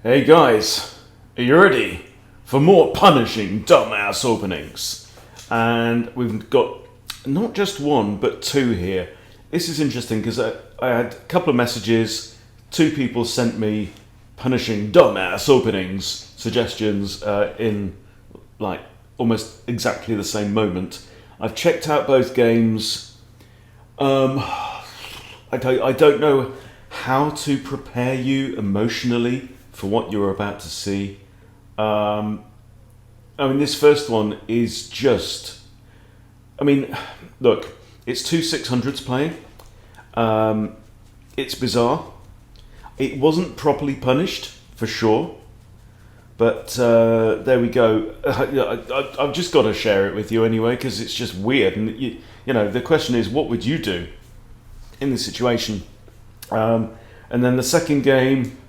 Hey guys, are you ready for more punishing dumbass openings? And we've got not just one, but two here. This is interesting because I had a couple of messages. Two people sent me punishing dumbass openings suggestions in like almost exactly the same moment. I've checked out both games. I don't know how to prepare you emotionally for what you're about to see. This first one is just... look, it's two 600s playing. It's bizarre. It wasn't properly punished, for sure. But there we go. I've just got to share it with you anyway, because it's just weird. And, you know, the question is, what would you do in this situation? And then the second game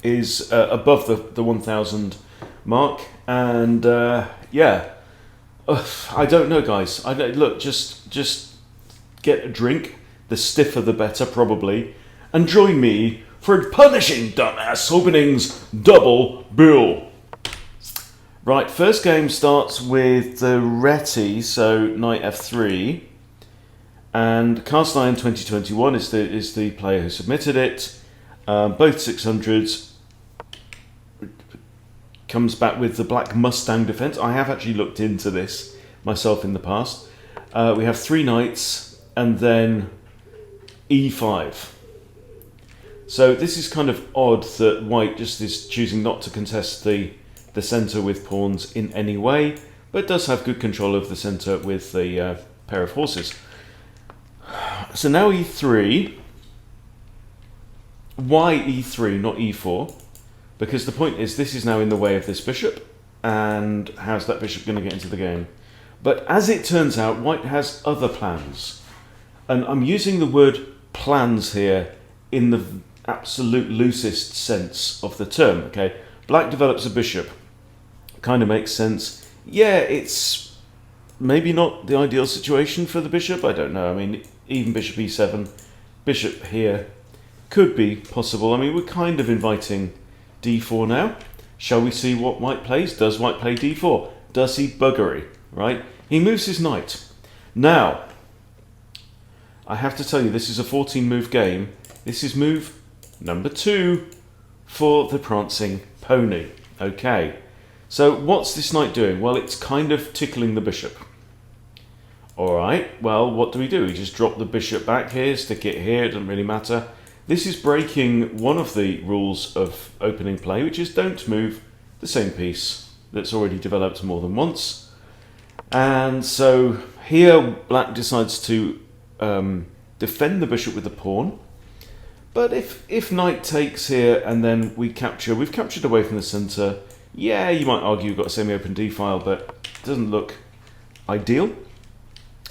is above the 1,000 mark, and I don't know, guys. Look, just get a drink. The stiffer, the better, probably, and join me for punishing dumbass openings double bill. Right, first game starts with the Reti, so knight f3, and Cast Iron 2021 is the player who submitted it. Both 600s. Comes back with the Black Mustang defense. I have actually looked into this myself in the past. We have three knights and then e5. So this is kind of odd that white just is choosing not to contest the centre with pawns in any way, but does have good control of the centre with the pair of horses. So now e3. Why e3, not e4? Because the point is, this is now in the way of this bishop, and how's that bishop going to get into the game? But as it turns out, white has other plans. And I'm using the word plans here in the absolute loosest sense of the term, okay? Black develops a bishop. Kind of makes sense. Yeah, it's maybe not the ideal situation for the bishop, I don't know. I mean, even bishop e7, bishop here could be possible. I mean, we're kind of inviting d4 now. Shall we see what white plays? Does white play d4? Does he buggery? Right? He moves his knight. Now, I have to tell you, this is a 14-move game. This is move number 2 for the prancing pony. Okay. So what's this knight doing? Well, it's kind of tickling the bishop. Alright, well, what do? We just drop the bishop back here, stick it here, it doesn't really matter. This is breaking one of the rules of opening play, which is don't move the same piece that's already developed more than once. And so here black decides to defend the bishop with the pawn. But if knight takes here and then we've captured away from the centre, yeah, you might argue you've got a semi-open d-file, but it doesn't look ideal.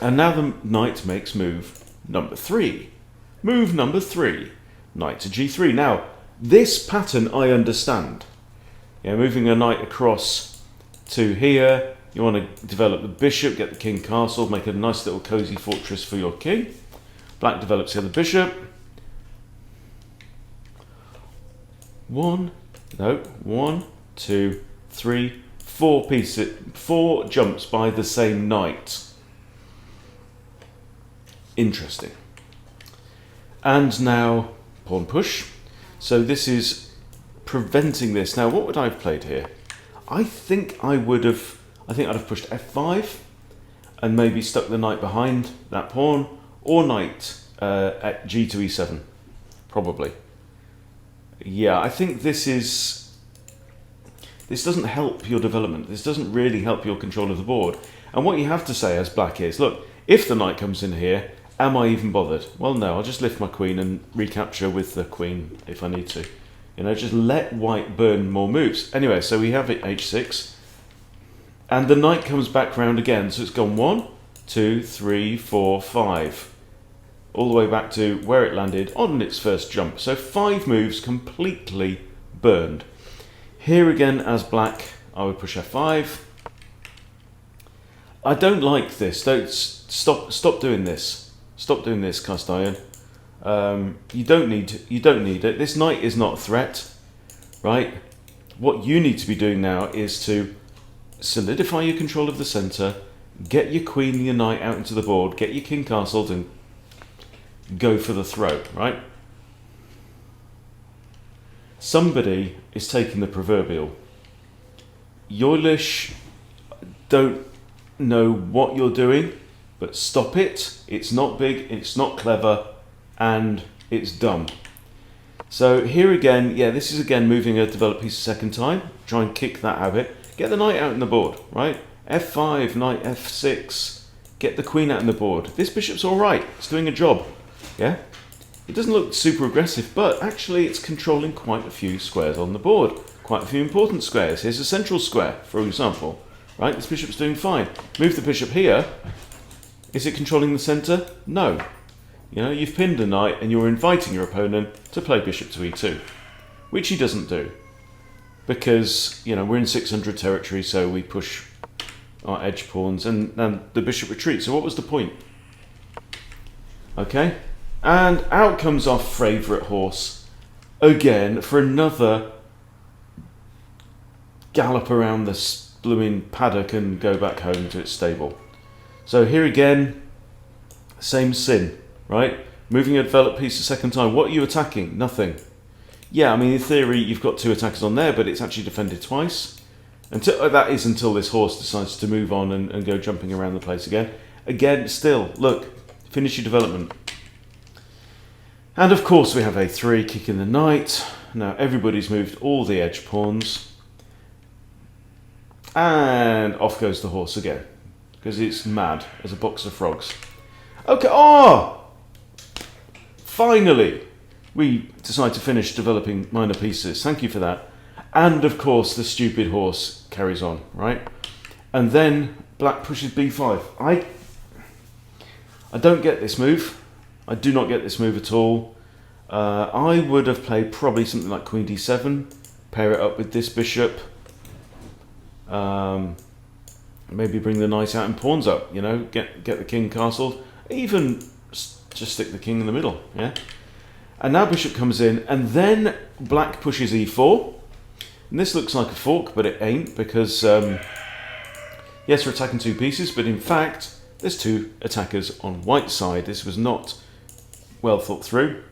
And now the knight makes move number 3. Move number 3. Knight to g3. Now, this pattern I understand. Yeah, moving a knight across to here. You want to develop the bishop, get the king castle, make a nice little cozy fortress for your king. Black develops the other bishop. 1, 2, 3, 4 pieces, 4 jumps by the same knight. Interesting. And now pawn push. So this is preventing this. Now, what would I have played here? I think I'd have pushed f5 and maybe stuck the knight behind that pawn, or knight at g to e7, probably. Yeah, I think this doesn't help your development. This doesn't really help your control of the board. And what you have to say as black is, look, if the knight comes in here, am I even bothered? Well, no, I'll just lift my queen and recapture with the queen if I need to. You know, just let white burn more moves. Anyway, so we have it h6. And the knight comes back round again. So it's gone 1, 2, 3, 4, 5. All the way back to where it landed on its first jump. So 5 moves completely burned. Here again, as black, I would push f5. I don't like this. Stop doing this. Stop doing this, Cast Iron. You don't need it. This knight is not a threat, right? what you need to be doing now is to solidify your control of the centre, get your queen and your knight out into the board, get your king castled, and go for the throw, right? Somebody is taking the proverbial. Yoilish don't know what you're doing, but stop it. It's not big, it's not clever, and it's dumb. So here again, yeah, this is again moving a developed piece a second time. Try and kick that habit. Get the knight out in the board, right? F5, knight F6. Get the queen out in the board. This bishop's all right. It's doing a job, yeah? It doesn't look super aggressive, but actually it's controlling quite a few squares on the board. Quite a few important squares. Here's a central square, for example, right? This bishop's doing fine. Move the bishop here. Is it controlling the centre? No. You know, you've pinned a knight and you're inviting your opponent to play bishop to e2, which he doesn't do. Because, you know, we're in 600 territory, so we push our edge pawns and the bishop retreats. So what was the point? Okay, and out comes our favourite horse again for another gallop around this blooming paddock and go back home to its stable. So here again, same sin, right? Moving a developed piece a second time. What are you attacking? Nothing. Yeah, I mean, in theory, you've got two attackers on there, but it's actually defended twice. That is until this horse decides to move on and go jumping around the place again. Again, still, look, finish your development. And of course we have a3, kicking the knight. Now everybody's moved all the edge pawns. And off goes the horse again. Because it's mad as a box of frogs. Okay, finally! We decide to finish developing minor pieces. Thank you for that. And of course the stupid horse carries on, right? And then black pushes b5. I don't get this move. I do not get this move at all. I would have played probably something like queen d7, pair it up with this bishop, maybe bring the knight out and pawns up, you know, get the king castled, even just stick the king in the middle, yeah? And now bishop comes in, and then black pushes e4. And this looks like a fork, but it ain't, because, yes, we're attacking two pieces, but in fact, there's two attackers on white side. This was not well thought through.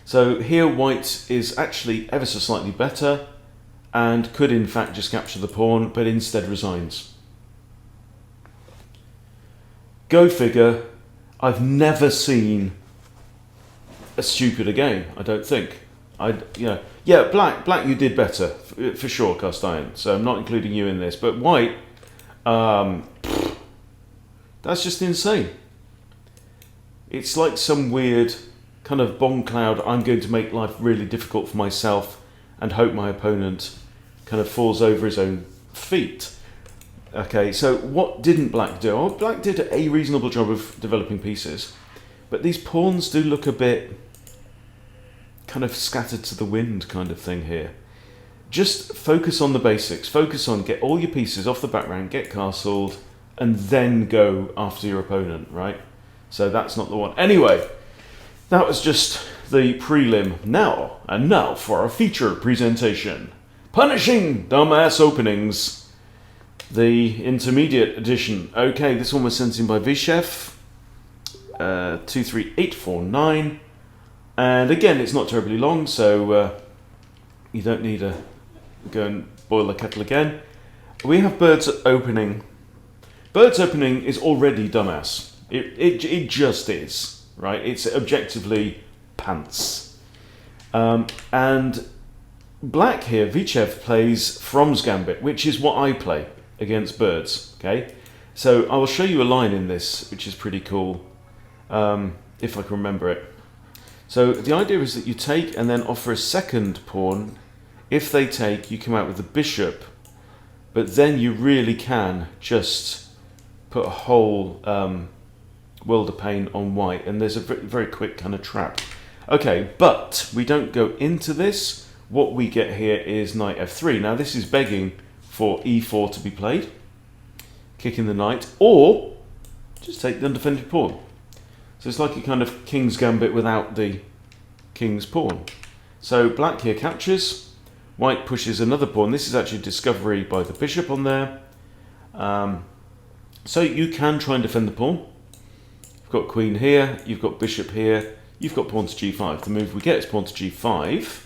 So here white is actually ever so slightly better, and could in fact just capture the pawn, but instead resigns. Go figure. I've never seen a stupider game, I don't think. Yeah, black, you did better for sure, cast iron. So I'm not including you in this, but white, that's just insane. It's like some weird kind of bomb cloud. I'm going to make life really difficult for myself and hope my opponent kind of falls over his own feet. Okay, so what didn't black do? Oh, black did a reasonable job of developing pieces, but these pawns do look a bit kind of scattered to the wind kind of thing here. Just focus on the basics. Focus on get all your pieces off the background, get castled, and then go after your opponent, right? So that's not the one. Anyway, that was just the prelim. Now for our feature presentation. Punishing Dumbass Openings. The intermediate edition. Okay, this one was sent in by Vishev. 23849. And again, it's not terribly long, so you don't need to go and boil the kettle again. We have Birds Opening. Birds Opening is already dumbass. It just is, right? It's objectively pants. And black here, Vichev, plays From's Gambit, which is what I play against birds, okay? So I will show you a line in this, which is pretty cool, if I can remember it. So the idea is that you take and then offer a second pawn. If they take, you come out with the bishop, but then you really can just put a whole world of pain on white, and there's a very quick kind of trap. Okay, but we don't go into this. What we get here is knight f3. Now this is begging for e4 to be played, kicking the knight, or just take the undefended pawn. So it's like a kind of king's gambit without the king's pawn. So black here captures. White pushes another pawn. This is actually discovery by the bishop on there. So you can try and defend the pawn. You've got queen here, you've got bishop here, you've got pawn to g5. The move we get is pawn to g5,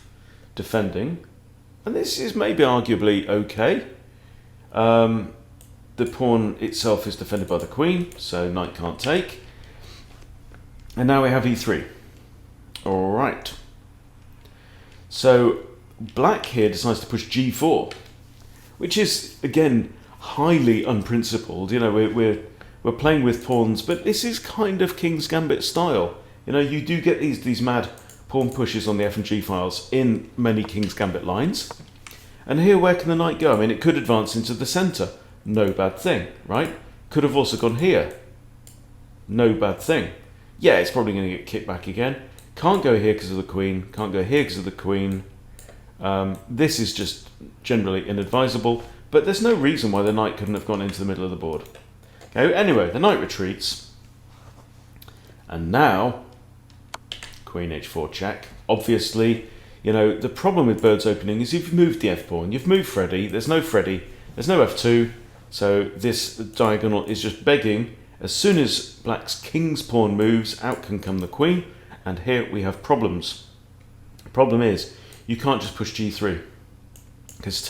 defending. And this is maybe arguably okay. The pawn itself is defended by the queen, so knight can't take. And now we have e3. All right. So black here decides to push g4, which is, again, highly unprincipled. You know, we're playing with pawns, but this is kind of King's Gambit style. You know, you do get these mad pawn pushes on the F and G files in many King's Gambit lines. And here, where can the knight go? I mean, it could advance into the centre. No bad thing, right? Could have also gone here. No bad thing. Yeah, it's probably going to get kicked back again. Can't go here because of the queen. Can't go here because of the queen. This is just generally inadvisable. But there's no reason why the knight couldn't have gone into the middle of the board. Okay, anyway, the knight retreats. And now, queen h4 check. Obviously, you know, the problem with bird's opening is you've moved the f-pawn. You've moved Freddy. There's no Freddy. There's no f2. So this diagonal is just begging. As soon as black's king's pawn moves, out can come the queen. And here we have problems. The problem is, you can't just push g3. Because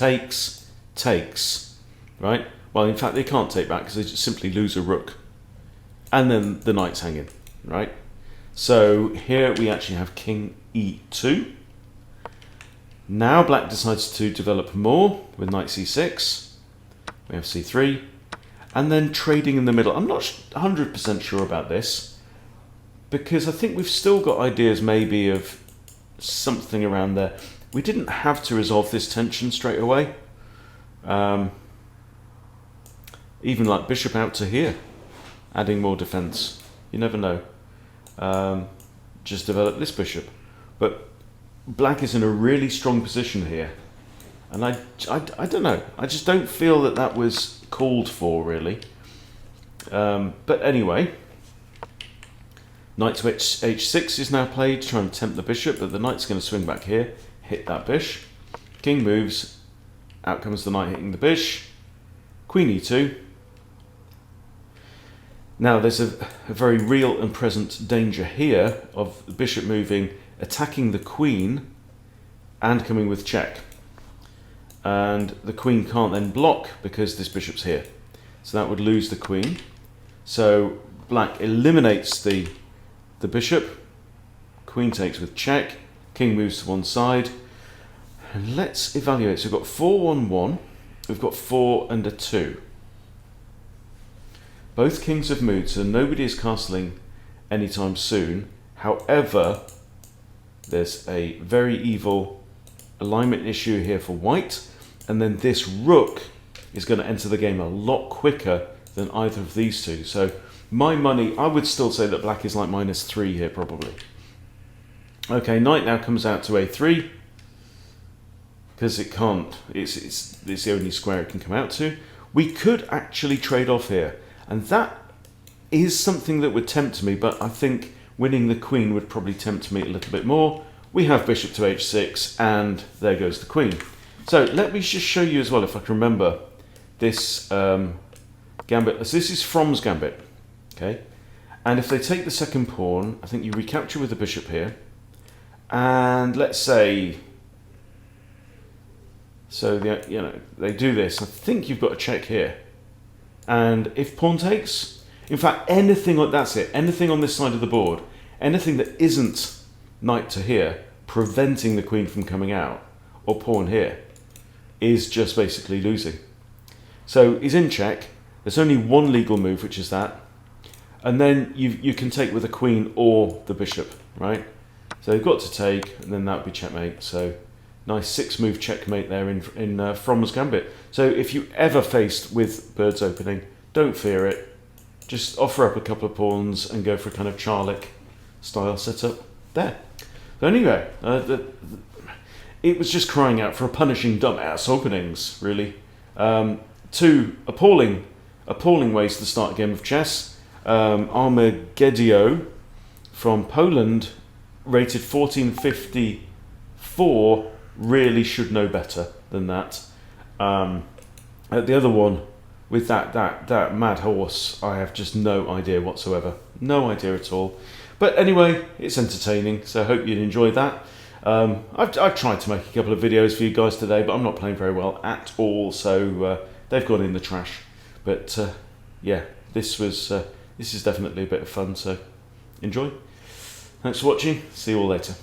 takes, right? Well, in fact, they can't take back because they just simply lose a rook. And then the knight's hanging, right? So here we actually have king e2. Now black decides to develop more with knight c6. We have c3. And then trading in the middle. I'm not 100% sure about this, because I think we've still got ideas maybe of something around there. We didn't have to resolve this tension straight away. Even like bishop out to here, adding more defense. You never know. Just develop this bishop. But black is in a really strong position here. And I don't know. I just don't feel that that was called for, really. But anyway, knight to h6 is now played to try and tempt the bishop, but the knight's going to swing back here, hit that bish. King moves, out comes the knight hitting the bish. Queen e2. Now there's a very real and present danger here of the bishop moving, attacking the queen, and coming with check. And the queen can't then block because this bishop's here. So that would lose the queen. So black eliminates the bishop. Queen takes with check. King moves to one side. And let's evaluate. So we've got 4-1-1. We've got 4 and a 2. Both kings have moved, so nobody is castling anytime soon. However, there's a very evil alignment issue here for white. And then this rook is going to enter the game a lot quicker than either of these two. So my money, I would still say that black is like -3 here probably. Okay, knight now comes out to a3. Because it can't, it's the only square it can come out to. We could actually trade off here. And that is something that would tempt me, but I think winning the queen would probably tempt me a little bit more. We have bishop to h6, and there goes the queen. So let me just show you as well, if I can remember, this gambit. This is Fromm's gambit, okay? And if they take the second pawn, I think you recapture with the bishop here. And let's say, so they do this. I think you've got a check here. And if pawn takes, in fact, anything like that's it. Anything on this side of the board, anything that isn't knight to here, preventing the queen from coming out, or pawn here, is just basically losing. So he's in check. There's only one legal move, which is that. And then you can take with the queen or the bishop, right? So you've got to take, and then that would be checkmate. So nice 6-move checkmate there in Fromm's gambit. So if you ever faced with bird's opening, don't fear it. Just offer up a couple of pawns and go for a kind of Charlick style setup there. So anyway, it was just crying out for a punishing dumbass openings, really. Two appalling ways to start a game of chess. Armageddio from Poland rated 1454 really should know better than that. The other one with that mad horse, I have just no idea whatsoever. No idea at all. But anyway, it's entertaining, so I hope you'd enjoy that. I've tried to make a couple of videos for you guys today, but I'm not playing very well at all, so they've gone in the trash. But yeah, this is definitely a bit of fun, so enjoy. Thanks for watching. See you all later.